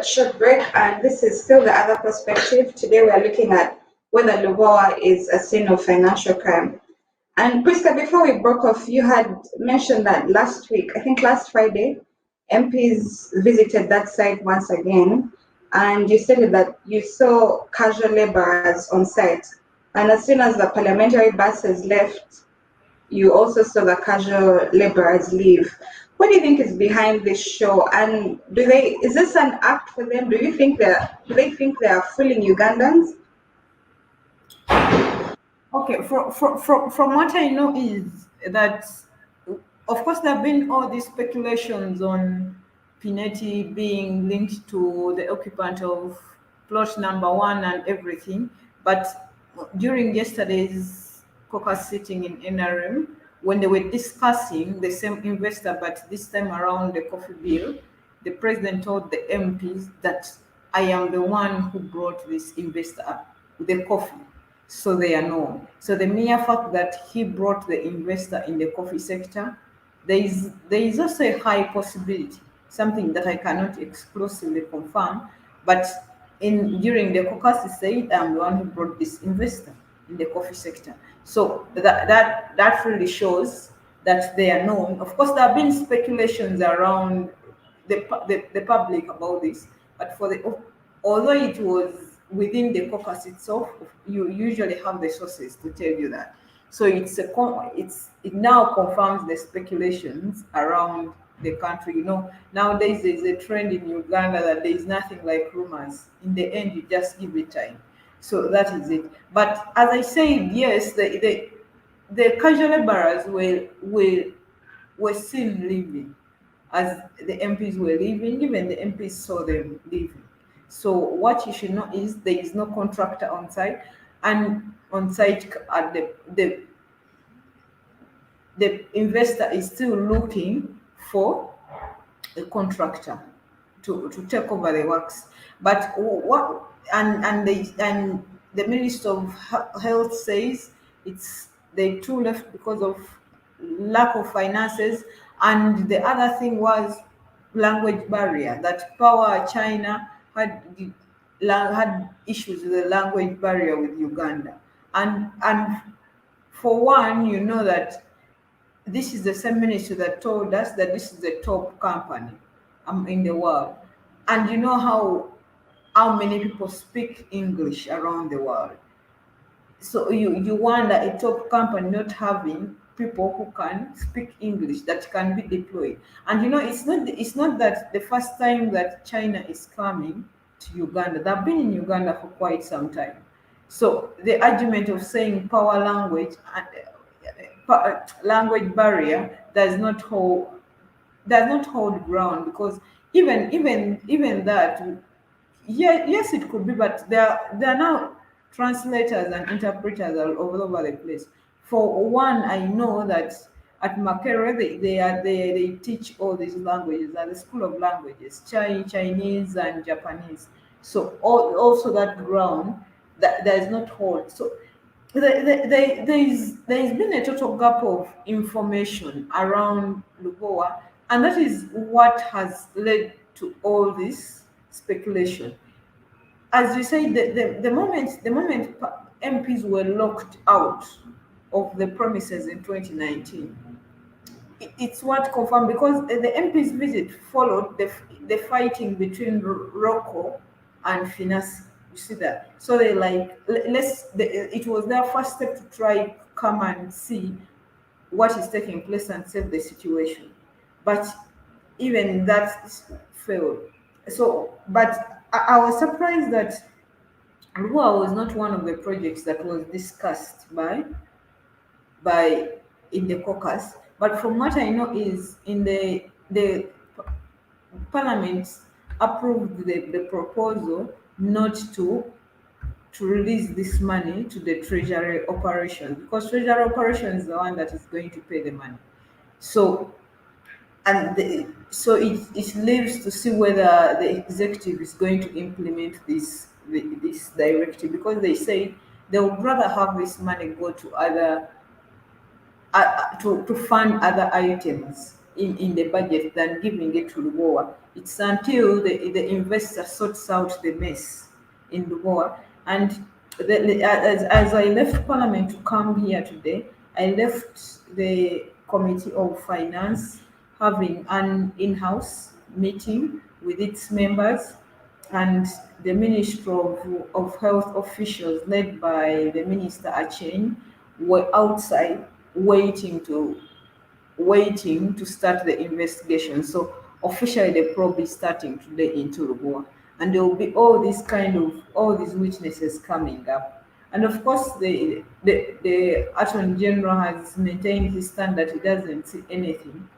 a short break, and this is still the other perspective. Today we are looking at whether LUBOWA is a sin of financial crime. And Priska, before we broke off, you had mentioned that last week, I think last Friday, MPs visited that site once again, and you stated that you saw casual laborers on site. And as soon as the parliamentary buses left, you also saw the casual laborers leave. What do you think is behind this show? And is this an act for them? Do they think they are fooling Ugandans? Okay, from what I know is that, of course, there have been all these speculations on Pineti being linked to the occupant of plot number 1 and everything. But during yesterday's caucus sitting in NRM, when they were discussing the same investor, but this time around the coffee bill, the president told the MPs that I am the one who brought this investor up, the coffee. So they are known. So the mere fact that he brought the investor in the coffee sector, there is also a high possibility, something that I cannot exclusively confirm, but during the caucus he said, I'm the one who brought this investor in the coffee sector. So that really shows that they are known. Of course, there have been speculations around the public about this, but although it was within the caucus itself, you usually have the sources to tell you that. So it now confirms the speculations around the country. Nowadays there's a trend in Uganda that there is nothing like rumors. In the end, you just give it time. So that is it. But as I said, yes, the casual laborers were seen leaving as the MPs were leaving. Even the MPs saw them leaving. So what you should know is there is no contractor on site, and on site at the investor is still looking for a contractor to take over the works. But the Minister of Health says they too left because of lack of finances, and the other thing was language barrier. That Power China had issues with the language barrier with Uganda, and for one, you know that this is the same minister that told us that this is the top company in the world, and you know how many people speak English around the world. So you wonder a top company not having people who can speak English that can be deployed. And it's not that the first time that China is coming to Uganda. They've been in Uganda for quite some time. So the argument of saying power language and language barrier does not hold ground, because even that, yes, it could be, but there are now translators and interpreters all over the place. For one, I know that at Makerere they teach all these languages at the School of Languages, Chinese and Japanese. So also that ground that does not hold. So there's been a total gap of information around LUBOWA, and that is what has led to all this speculation. As you say, the moment MPs were locked out of the premises in 2019, it's what confirmed, because the MPs visit followed the fighting between Rocco and Finasi. You see that? So they it was their first step to try come and see what is taking place and save the situation. But even that failed. So, but I was surprised that LUBOWA was not one of the projects that was discussed by in the caucus. But from what I know is in the Parliament approved the proposal not to release this money to the Treasury operations, because Treasury operations is the one that is going to pay the money. So it leaves to see whether the executive is going to implement this directive, because they say they would rather have this money go to other to fund other items in the budget than giving it to LUBOWA. It's until the investor sorts out the mess in LUBOWA. And as I left Parliament to come here today, I left the Committee of Finance having an in-house meeting with its members, and the Ministry of Health officials led by the Minister Achen were outside waiting to start the investigation. So officially the probe is starting today in Turugua. And there will be all these witnesses coming up. And of course the Attorney General has maintained his stand that he doesn't see anything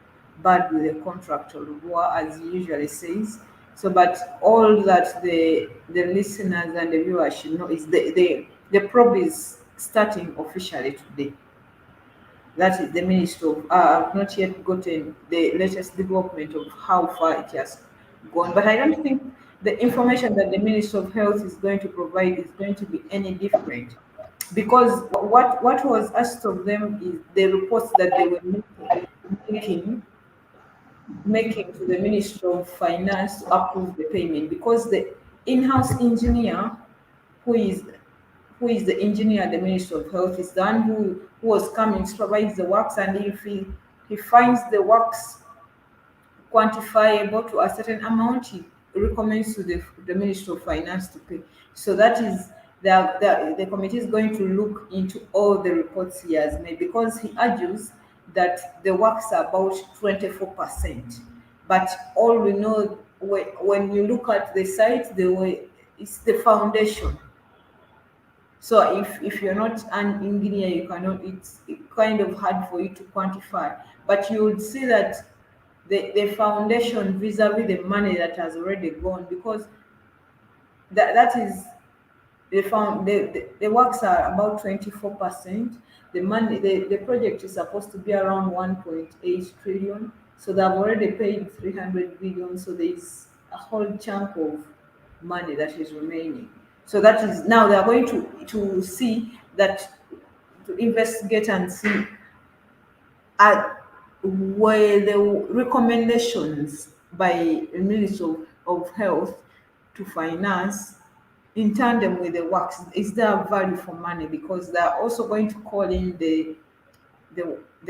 bad with the contract of war, as he usually says. So, but all that the listeners and the viewers should know is the probe is starting officially today. That is the Ministry of. I've not yet gotten the latest development of how far it has gone, but I don't think the information that the Ministry of Health is going to provide is going to be any different, because what was asked of them is the reports that they were making making to the Ministry of Finance to approve the payment, because the in-house engineer who is the engineer at the Ministry of Health is the one who was coming to supervise the works, and if he finds the works quantifiable to a certain amount, he recommends to the Ministry of Finance to pay. So that is the committee is going to look into all the reports he has made, because he argues that the works are about 24%. But all we know, when you look at the site, it's the foundation. So if you're not an engineer, you cannot. It's kind of hard for you to quantify. But you would see that the foundation vis-a-vis the money that has already gone, because that is the works are about 24%. The money the project is supposed to be around 1.8 trillion. So they've already paid 300 billion. So there is a whole chunk of money that is remaining. So that is now they are going to see that, to investigate and see were the recommendations by the Ministry of Health to Finance in tandem with the works. Is there value for money? Because they are also going to call in the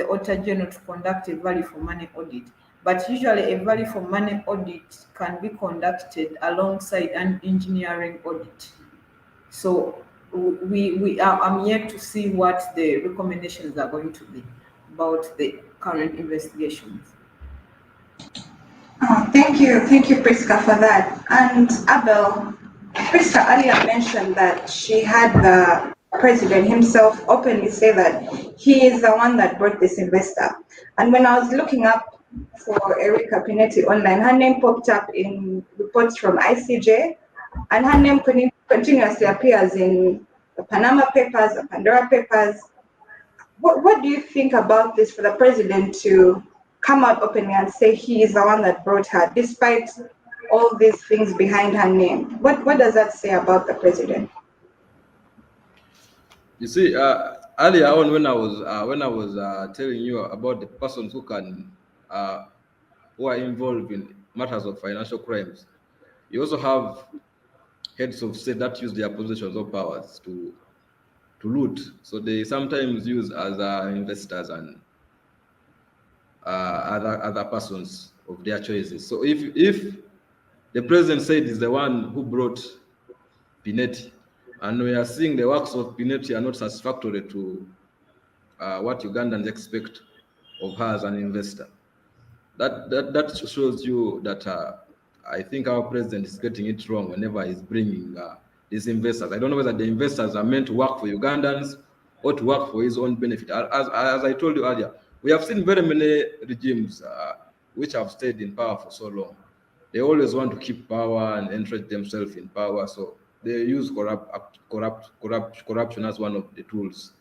Auditor General to conduct a value for money audit. But usually a value for money audit can be conducted alongside an engineering audit. So I'm yet to see what the recommendations are going to be about the current investigations. Thank you, Priska, for that. And Abel, Priska earlier mentioned that she had the president himself openly say that he is the one that brought this investor. And when I was looking up for Erica Pinetti online, her name popped up in reports from ICJ, and her name continuously appears in the Panama Papers, the Pandora Papers. What do you think about this, for the president to come out openly and say he is the one that brought her, despite all these things behind her name? What does that say about the president? You see, earlier on when I was telling you about the persons who are involved in matters of financial crimes, you also have heads of state that use their positions of powers to loot. So they sometimes use other investors and other persons of their choices. So if the president said he's the one who brought Pinetti, and we are seeing the works of Pinetti are not satisfactory to what Ugandans expect of her as an investor, that shows you that I think our president is getting it wrong whenever he's bringing these investors. I don't know whether the investors are meant to work for Ugandans or to work for his own benefit. As I told you earlier, we have seen very many regimes which have stayed in power for so long. They always want to keep power and entrench themselves in power, so they use corruption as one of the tools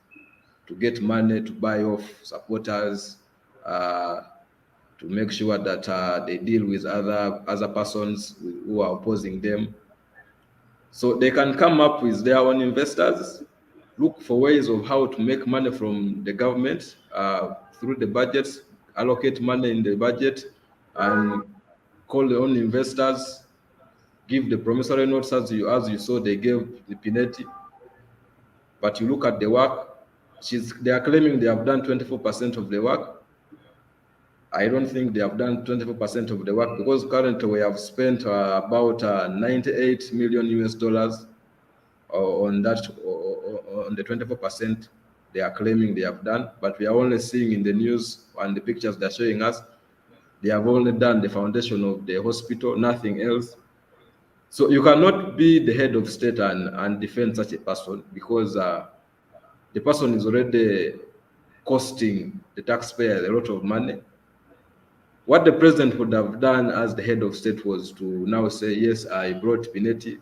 to get money, to buy off supporters, to make sure that they deal with other persons who are opposing them. So they can come up with their own investors, look for ways of how to make money from the government through the budgets, allocate money in the budget and call their own investors, give the promissory notes as you saw they gave the Pinetti. But you look at the work, they are claiming they have done 24% of the work. I don't think they have done 24% of the work, because currently we have spent about 98 million US dollars on that, on the 24% they are claiming they have done. But we are only seeing in the news and the pictures they're showing us, they have only done the foundation of the hospital, nothing else. So you cannot be the head of state and defend such a person, because the person is already costing the taxpayer a lot of money. What the president would have done as the head of state was to now say, yes, I brought Pinetti.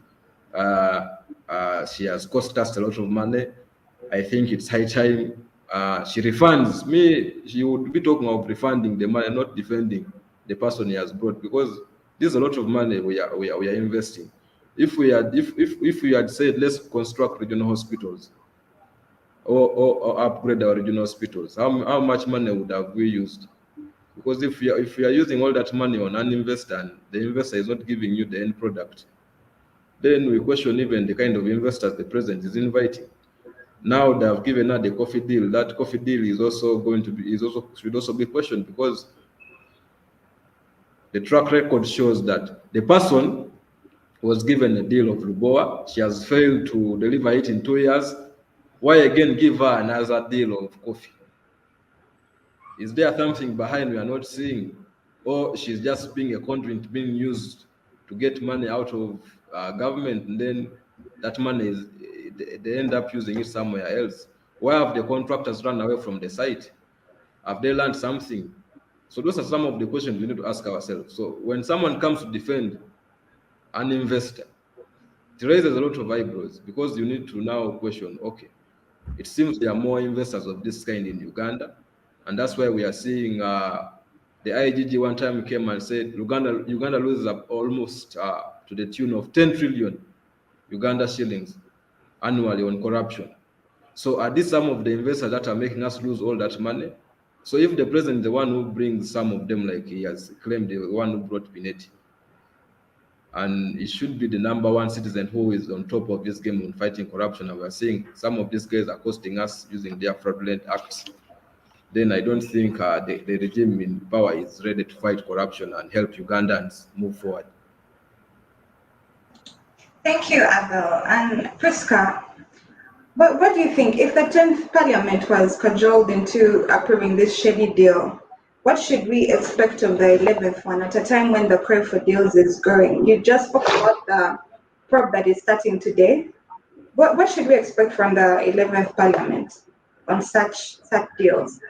She has cost us a lot of money. I think it's high time she refunds me. She would be talking of refunding the money, not defending the person he has brought, because there's a lot of money we are investing. If we had said, let's construct regional hospitals or upgrade our regional hospitals, how much money would have we used? Because if we are using all that money on an investor and the investor is not giving you the end product, then we question even the kind of investors the president is inviting. Now they have given her the coffee deal. That coffee deal is also should also be questioned, because the track record shows that the person was given a deal of LUBOWA. She has failed to deliver it in 2 years. Why again give her another deal of coffee? Is there something behind we are not seeing? Or she's just being a conduit being used to get money out of government, and then that money they end up using it somewhere else? Why have the contractors run away from the site? Have they learned something? So those are some of the questions we need to ask ourselves. So when someone comes to defend an investor, it raises a lot of eyebrows, because you need to now question, okay, it seems there are more investors of this kind in Uganda, and that's why we are seeing the IGG one time came and said Uganda loses up almost to the tune of 10 trillion Uganda shillings annually on corruption. So are these some of the investors that are making us lose all that money? So if the president is the one who brings some of them, like he has claimed the one who brought Pinetti, and it should be the #1 citizen who is on top of this game on fighting corruption, and we're seeing some of these guys are costing us using their fraudulent acts, then I don't think the regime in power is ready to fight corruption and help Ugandans move forward. Thank you, Abel. And Priska, what do you think? If the 10th Parliament was cajoled into approving this shady deal, what should we expect of the 11th one at a time when the cry for deals is growing? You just spoke about the probe that is starting today. What should we expect from the 11th Parliament on such deals?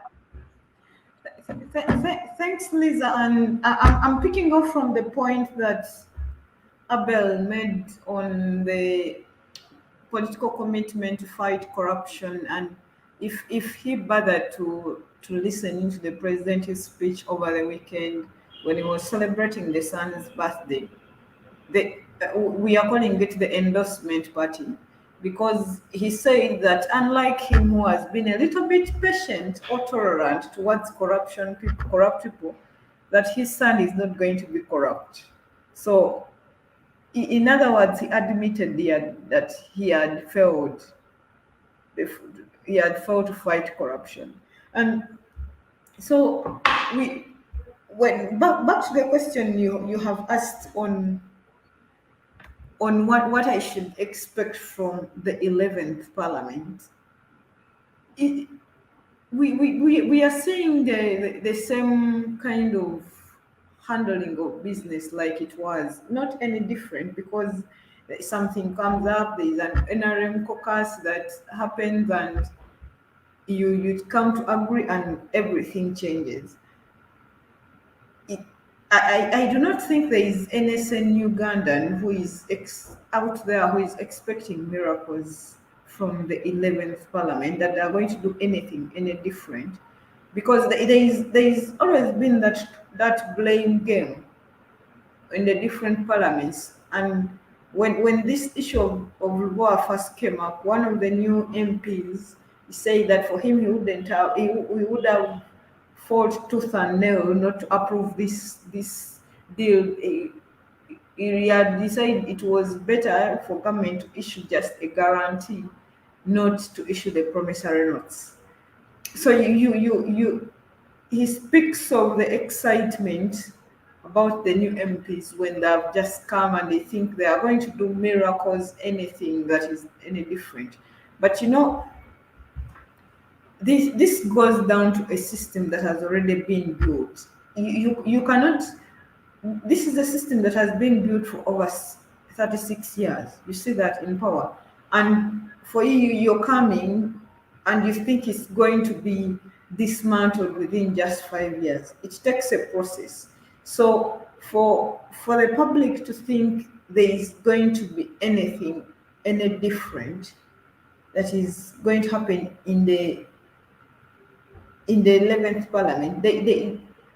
Thanks, Lisa. And I'm picking up from the point that Abel made on the political commitment to fight corruption, and if he bothered to listen to the president's speech over the weekend when he was celebrating the son's birthday, we are calling it the endorsement party, because he said that unlike him, who has been a little bit patient or tolerant towards corrupt people, that his son is not going to be corrupt. So in other words, he admitted that he had failed to fight corruption. And so back to the question you have asked on what I should expect from the 11th Parliament. We are seeing the same kind of handling of business like it was, not any different, because something comes up, there's an NRM caucus that happens, and you come to agree and everything changes. I do not think there is any Ugandan who is out there who is expecting miracles from the 11th Parliament, that they are going to do anything any different, because there is always been that blame game in the different parliaments. And when this issue of LUBOWA first came up, one of the new MPs said that for him he would have fought tooth and nail not to approve this deal. He had decided it was better for government to issue just a guarantee, not to issue the promissory notes. So he speaks of the excitement about the new MPs when they have just come and they think they are going to do miracles, anything that is any different. But this goes down to a system that has already been built. You cannot. This is a system that has been built for over 36 years. You see that in power, and for you're coming and you think it's going to be dismantled within just 5 years. It takes a process. So for the public to think there is going to be anything any different that is going to happen in the 11th parliament,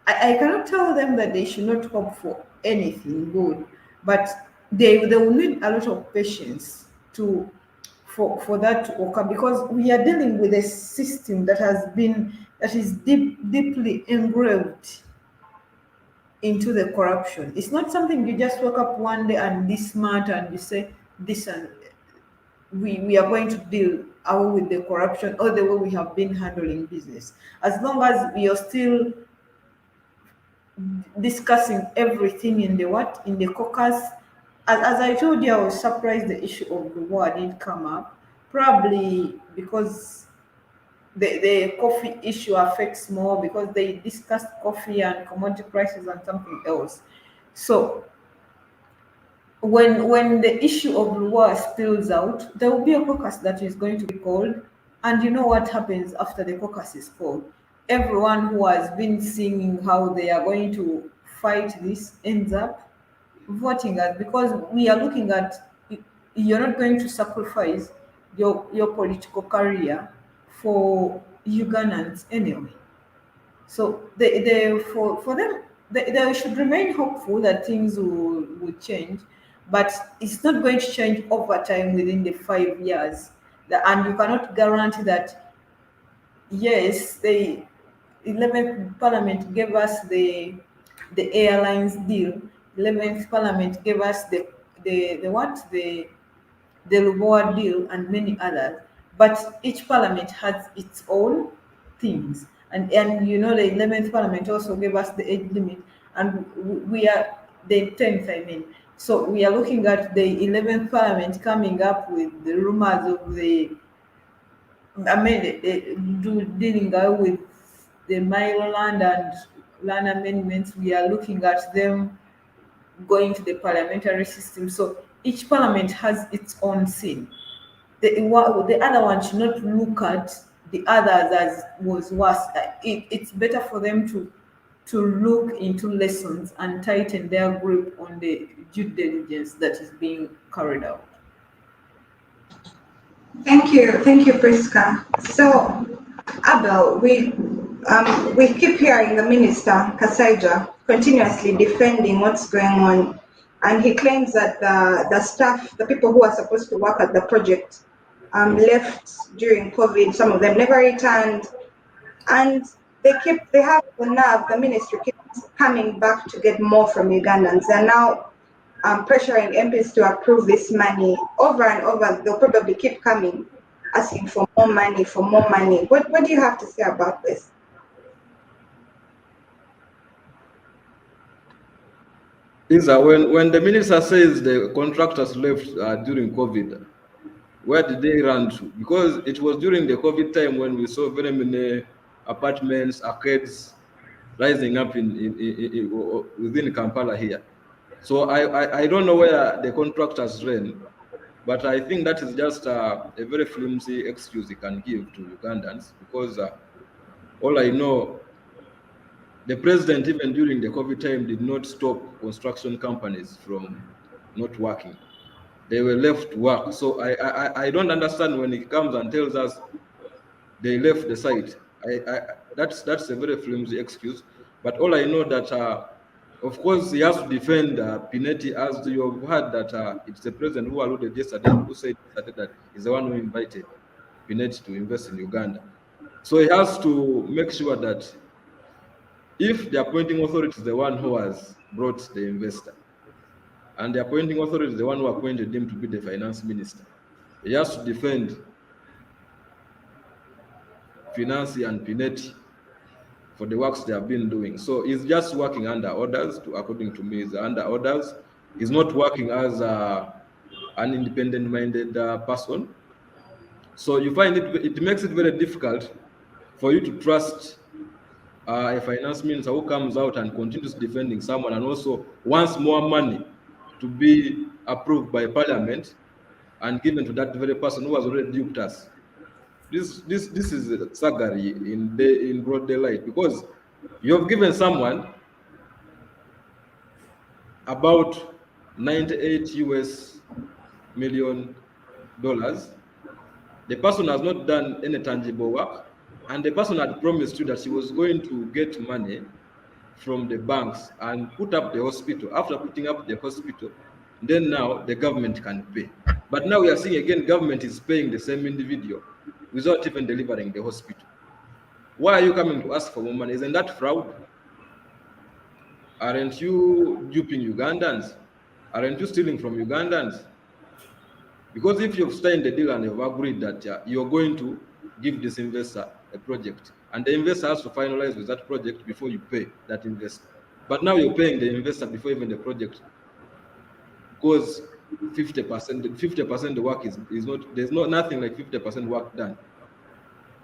I cannot tell them that they should not hope for anything good, but they will need a lot of patience for that to occur, because we are dealing with a system that is deeply engraved into the corruption. It's not something you just wake up one day and dismantle and you say this, and we are going to deal with the corruption or the way we have been handling business. As long as we are still discussing everything in the caucus. As I told you, I was surprised the issue of LUBOWA didn't come up, probably because the coffee issue affects more, because they discussed coffee and commodity prices and something else. So when the issue of LUBOWA spills out, there will be a caucus that is going to be called, and you know what happens after the caucus is called? Everyone who has been seeing how they are going to fight this ends up voting us, because we are looking at, you're not going to sacrifice your political career for Ugandans anyway. So for them, they should remain hopeful that things will change, but it's not going to change over time within the 5 years. And you cannot guarantee that, yes, the 11th Parliament gave us the airlines deal. 11th Parliament gave us the LUBOWA deal and many others. But each parliament has its own things. And the 11th Parliament also gave us the age limit, and we are the 10th, I mean. So we are looking at the 11th Parliament coming up with the rumors of dealing with the Milo land and land amendments. We are looking at them going to the parliamentary system. So each parliament has its own scene. The other one should not look at the others as was worse. It's better for them to look into lessons and tighten their grip on the due diligence that is being carried out. Thank you, Priska. So, Abel, we keep hearing the minister Kasaija continuously defending what's going on, and he claims that the staff, the people who are supposed to work at the project, left during COVID. Some of them never returned, and they have the nerve. The ministry keeps coming back to get more from Ugandans. They're now pressuring MPs to approve this money over and over. They'll probably keep coming, asking for more money, What do you have to say about this? Isa, when the minister says the contractors left during COVID, where did they run to? Because it was during the COVID time when we saw very many apartments, arcades rising up within Kampala here. So I don't know where the contractors ran, but I think that is just a very flimsy excuse you can give to Ugandans, because all I know, the president, even during the COVID time, did not stop construction companies from not working. They were left to work. So I don't understand when he comes and tells us they left the site. That's a very flimsy excuse. But all I know that, of course, he has to defend Pinetti, as you have heard that it's the president who alluded yesterday, who said that he's the one who invited Pinetti to invest in Uganda. So he has to make sure that if the appointing authority is the one who has brought the investor, and the appointing authority is the one who appointed him to be the finance minister, he has to defend Finance and Pineti for the works they have been doing. So he's just working under orders, according to me, he's under orders. He's not working as an independent-minded person. So you find it makes it very difficult for you to trust a finance minister who comes out and continues defending someone and also wants more money to be approved by parliament and given to that very person who has already duped us. This is thuggery in broad daylight, because you have given someone about $98 million. The person has not done any tangible work, and the person had promised you that she was going to get money from the banks and put up the hospital. After putting up the hospital, then now the government can pay. But now we are seeing again, government is paying the same individual without even delivering the hospital. Why are you coming to ask for more money? Isn't that fraud? Aren't you duping Ugandans? Aren't you stealing from Ugandans? Because if you've signed the deal and you've agreed that you're going to give this investor a project, and the investor has to finalize with that project before you pay that investor. But now you're paying the investor before even the project goes 50%. The work is not, there's nothing like 50% work done,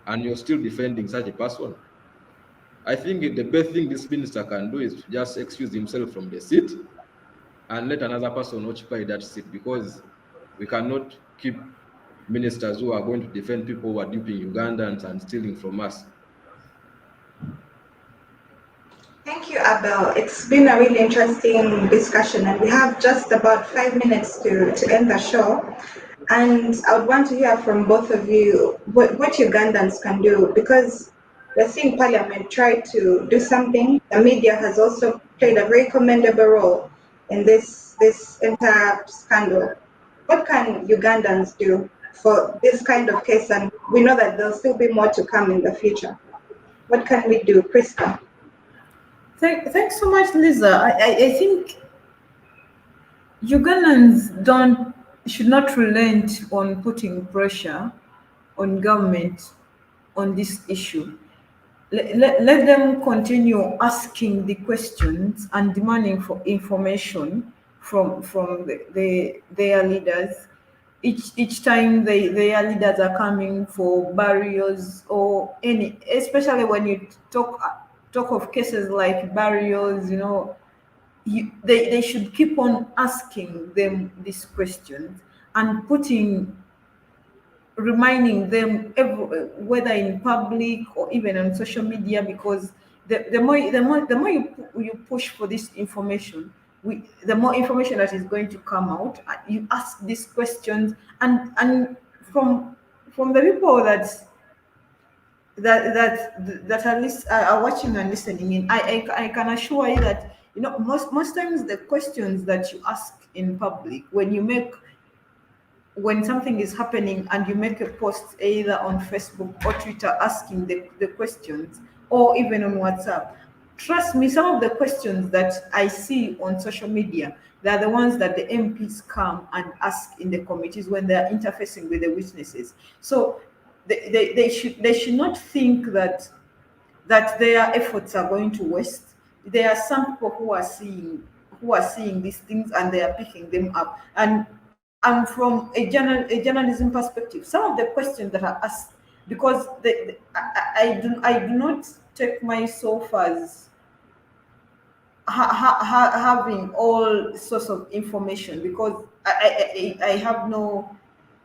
and you're still defending such a person. I think the best thing this minister can do is to just excuse himself from the seat and let another person occupy that seat, because we cannot keep ministers who are going to defend people who are duping Ugandans and stealing from us. Thank you, Abel. It's been a really interesting discussion, and we have just about 5 minutes to end the show. And I would want to hear from both of you what Ugandans can do, because we're seeing Parliament try to do something. The media has also played a very commendable role in this entire scandal. What can Ugandans do for this kind of case? And we know that there'll still be more to come in the future. What can we do, Priska? Thanks so much, Lisa. I think Ugandans should not relent on putting pressure on government on this issue. Let them continue asking the questions and demanding for information from their leaders. Each time their leaders are coming for burials or any, especially when you talk of cases like burials, they should keep on asking them these questions and reminding them whether in public or even on social media, because the more you push for this information, the more information that is going to come out. You ask these questions, and from the people that are watching and listening in, I can assure you that most times the questions that you ask in public, when something is happening and you make a post either on Facebook or Twitter asking the questions, or even on WhatsApp, trust me, some of the questions that I see on social media, they're the ones that the MPs come and ask in the committees when they're interfacing with the witnesses. So they should not think that their efforts are going to waste. There are some people who are seeing these things and they are picking them up. And from a journalism perspective, some of the questions that are asked, because I do not take myself as having all sorts of information, because I have no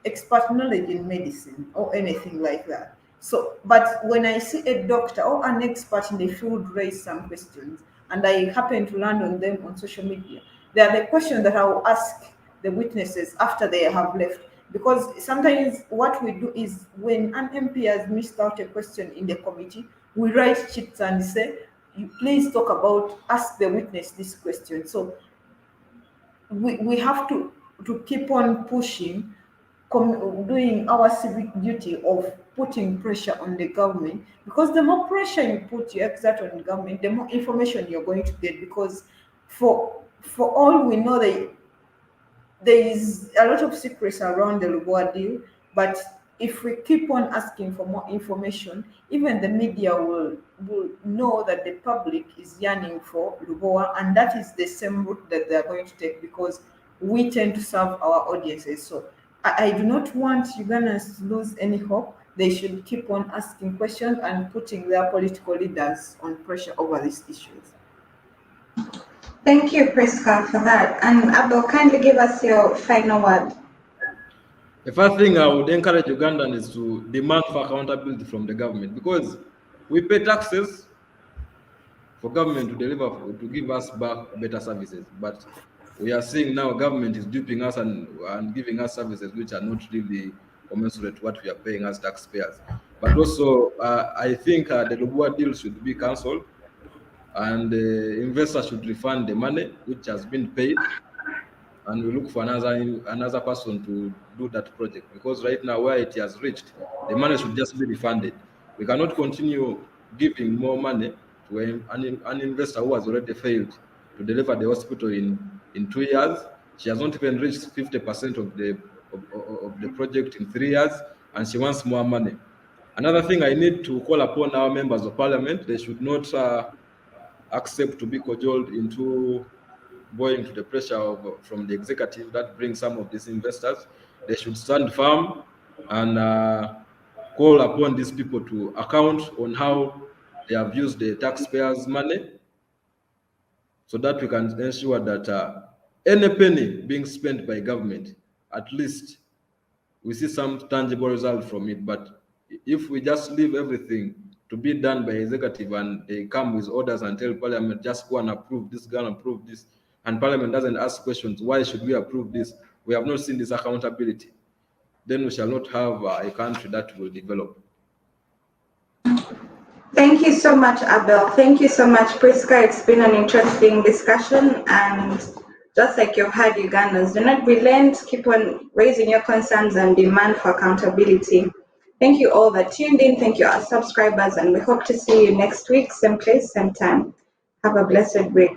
expert knowledge in medicine or anything like that. So, but when I see a doctor or an expert in the field raise some questions, and I happen to land on them on social media, they are the questions that I will ask the witnesses after they have left. Because sometimes what we do is, when an MP has missed out a question in the committee, we write sheets and say, you please ask the witness this question. So we have to keep on pushing doing our civic duty of putting pressure on the government, because the more pressure you exert on the government, the more information you're going to get. Because for all we know, there is a lot of secrets around the LUBOWA deal, but if we keep on asking for more information, even the media will know that the public is yearning for LUBOWA, and that is the same route that they are going to take, because we tend to serve our audiences. So I do not want Ugandans to lose any hope. They should keep on asking questions and putting their political leaders on pressure over these issues. Thank you, Priska, for that. And Abel, kindly give us your final word. The first thing I would encourage Ugandans is to demand for accountability from the government, because we pay taxes for government to deliver, to give us back better services. But we are seeing now government is duping us and giving us services which are not really commensurate to what we are paying as taxpayers. But also, I think the LUBOWA deal should be cancelled, and investors should refund the money which has been paid, and we look for another person to do that project, because right now where it has reached, the money should just be refunded. We cannot continue giving more money to an investor who has already failed to deliver the hospital in 2 years. She has not even reached 50% of the project in 3 years, and she wants more money. Another thing I need to call upon our members of parliament, they should not accept to be cajoled into going to the pressure from the executive that brings some of these investors. They should stand firm and call upon these people to account on how they have used the taxpayers' money, so that we can ensure that any penny being spent by government, at least we see some tangible result from it. But if we just leave everything to be done by executive, and they come with orders and tell parliament, just go and approve this, go and approve this, and parliament doesn't ask questions, why should we approve this? We have not seen this accountability. Then we shall not have a country that will develop. Thank you so much, Abel. Thank you so much, Priska. It's been an interesting discussion, and just like you've had, Ugandans, do not relent, keep on raising your concerns and demand for accountability. Thank you all that tuned in. Thank you, our subscribers, and we hope to see you next week, same place, same time. Have a blessed week.